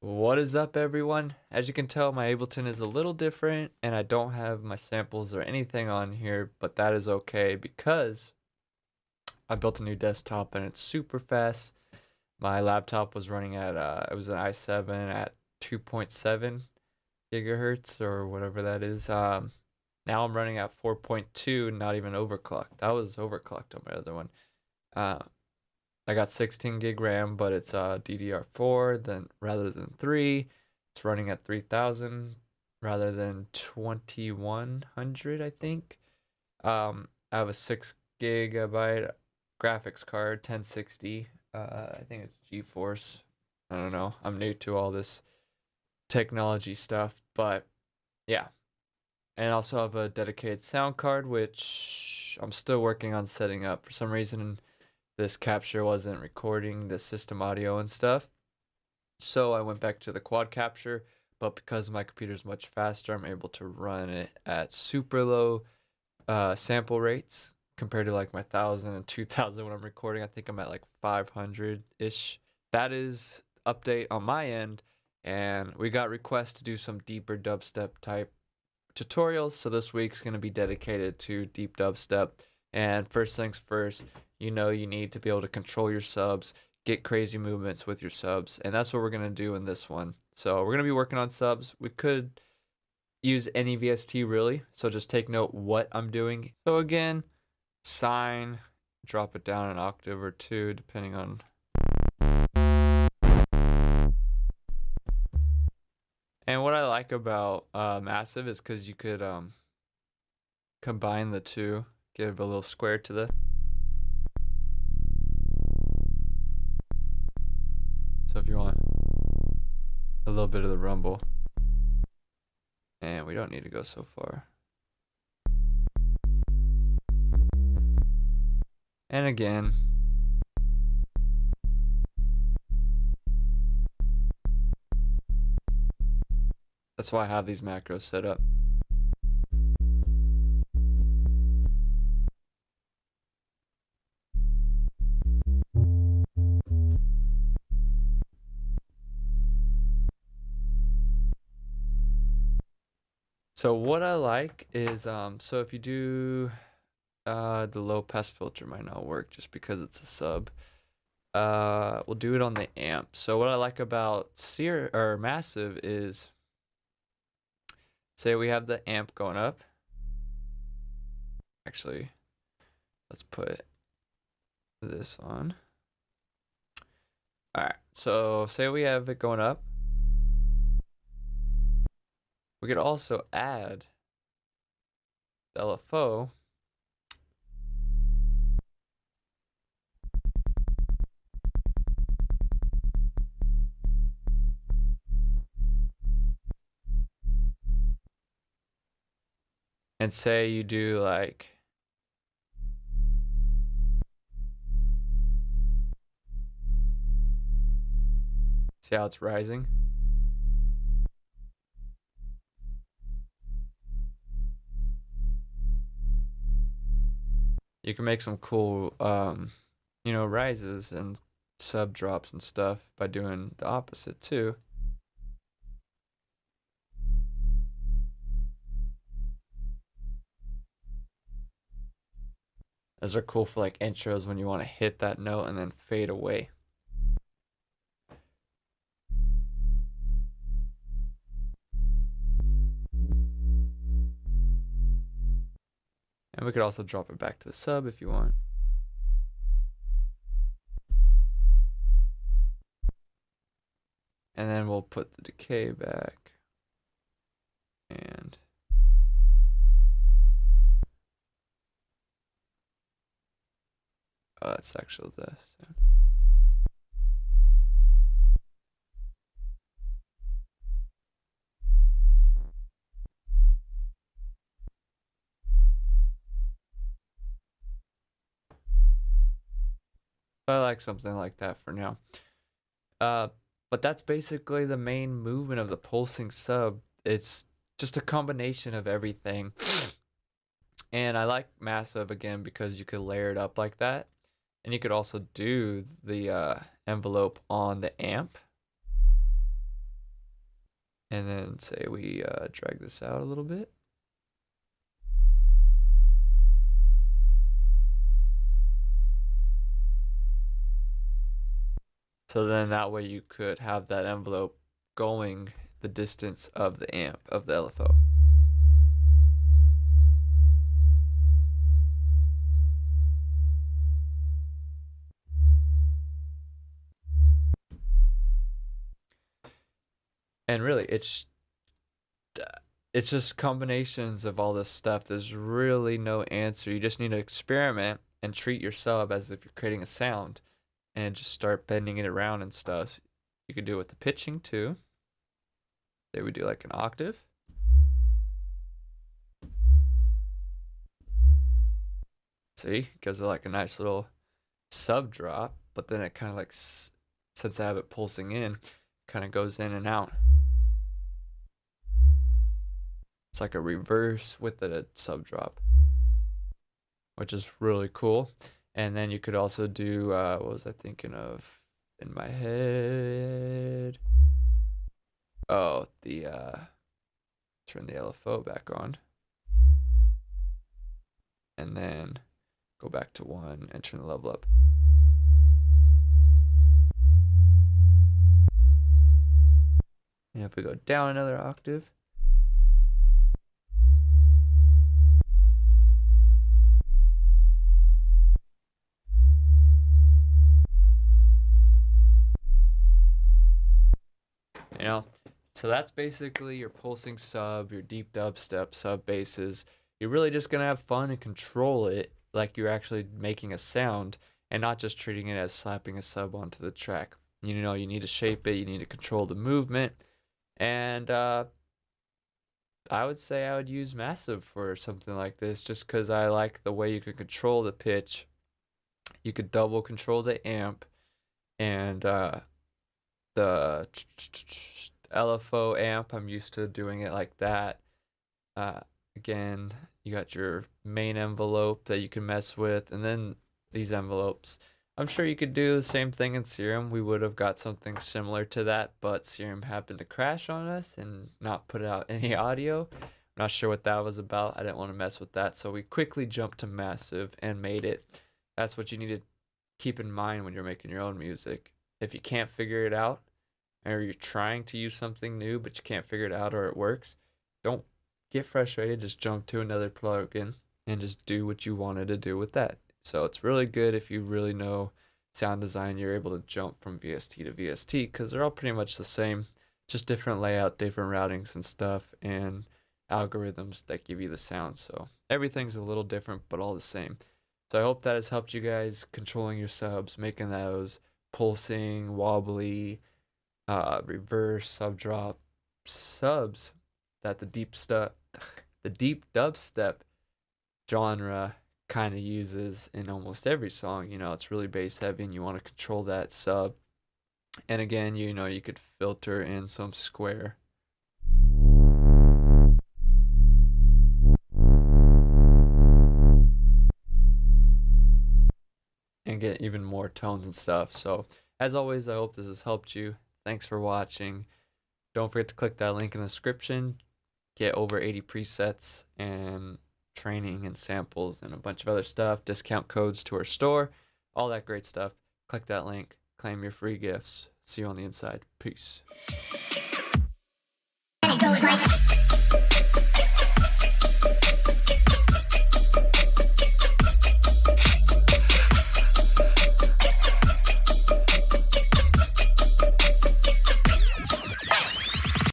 What is up, everyone? As you can tell, my Ableton is a little different, and I don't have my samples or anything on here, but that is okay because I built a new desktop and it's super fast. My laptop was running at it was an i7 at 2.7 gigahertz or whatever that is. Now I'm running at 4.2, not even overclocked. That was overclocked on my other one. Uh, I got 16 gig RAM, but it's DDR4 then rather than 3. It's running at 3000 rather than 2100, I think. I have a 6 gigabyte graphics card, 1060. I think it's GeForce. I don't know. I'm new to all this technology stuff, but yeah. And I also have a dedicated sound card, which I'm still working on setting up. For some reason, this capture wasn't recording the system audio and stuff. So I went back to the quad capture, but because my computer is much faster, I'm able to run it at super low sample rates compared to like my 1000 and 2000 when I'm recording. I think I'm at like 500-ish. That is update on my end, and we got requests to do some deeper dubstep type tutorials, so this week's going to be dedicated to deep dubstep. And first things first, you need to be able to control your subs, get crazy movements with your subs, and that's what we're going to do in this one. So we're going to be working on subs. We could use any VST really, so just take note what I'm doing. So again, sine, drop it down an octave or two depending on. And what I like about Massive is because you could combine the two, give a little square to the. So if you want a little bit of the rumble, and we don't need to go so far. And again, that's why I have these macros set up. So what I like is so if you do the low pass filter might not work just because it's a sub. We'll do it on the amp. So what I like about Massive is, say we have the amp going up. Actually, let's put this on. Alright, so say we have it going up. We could also add the LFO. And say you do like, see how it's rising? You can make some cool rises and sub drops and stuff by doing the opposite too. Those are cool for like intros when you want to hit that note and then fade away. And we could also drop it back to the sub if you want. And then we'll put the decay back. And that's actually the sound. I like something like that for now. But that's basically the main movement of the pulsing sub. It's just a combination of everything. And I like Massive again because you could layer it up like that. And you could also do the envelope on the amp. And then say we drag this out a little bit. So then that way you could have that envelope going the distance of the amp, of the LFO. And really, it's just combinations of all this stuff. There's really no answer. You just need to experiment and treat your sub as if you're creating a sound and just start bending it around and stuff. You could do it with the pitching too. Say we do like an octave. See, gives it like a nice little sub drop, but then it kind of like, since I have it pulsing in, kind of goes in and out. It's like a reverse with a sub drop, which is really cool. And then you could also do, what was I thinking of in my head? Oh, turn the LFO back on. And then go back to 1 and turn the level up. And if we go down another octave, you know, so that's basically your pulsing sub, your deep dubstep sub basses. You're really just gonna have fun and control it like you're actually making a sound and not just treating it as slapping a sub onto the track. You know, you need to shape it, you need to control the movement, and I would say I would use Massive for something like this just because I like the way you can control the pitch. You could double control the amp, and the LFO amp, I'm used to doing it like that. Again, you got your main envelope that you can mess with, and then these envelopes. I'm sure you could do the same thing in Serum. We would have got something similar to that, but Serum happened to crash on us and not put out any audio. I'm not sure what that was about. I didn't want to mess with that, so we quickly jumped to Massive and made it. That's what you need to keep in mind when you're making your own music. If you can't figure it out, or you're trying to use something new but you can't figure it out or it works, don't get frustrated. Just jump to another plugin and just do what you wanted to do with that. So it's really good if you really know sound design. You're able to jump from VST to VST because they're all pretty much the same, just different layout, different routings and stuff, and algorithms that give you the sound. So everything's a little different but all the same. So I hope that has helped you guys controlling your subs, making those pulsing, wobbly, reverse, sub drop subs that the deep dubstep genre kind of uses in almost every song. You know, it's really bass heavy and you want to control that sub. And again, you know, you could filter in some square. And get even more tones and stuff. So as always, I hope this has helped you. Thanks for watching. Don't forget to click that link in the description. Get over 80 presets and training and samples and a bunch of other stuff. Discount codes to our store. All that great stuff. Click that link. Claim your free gifts. See you on the inside. Peace.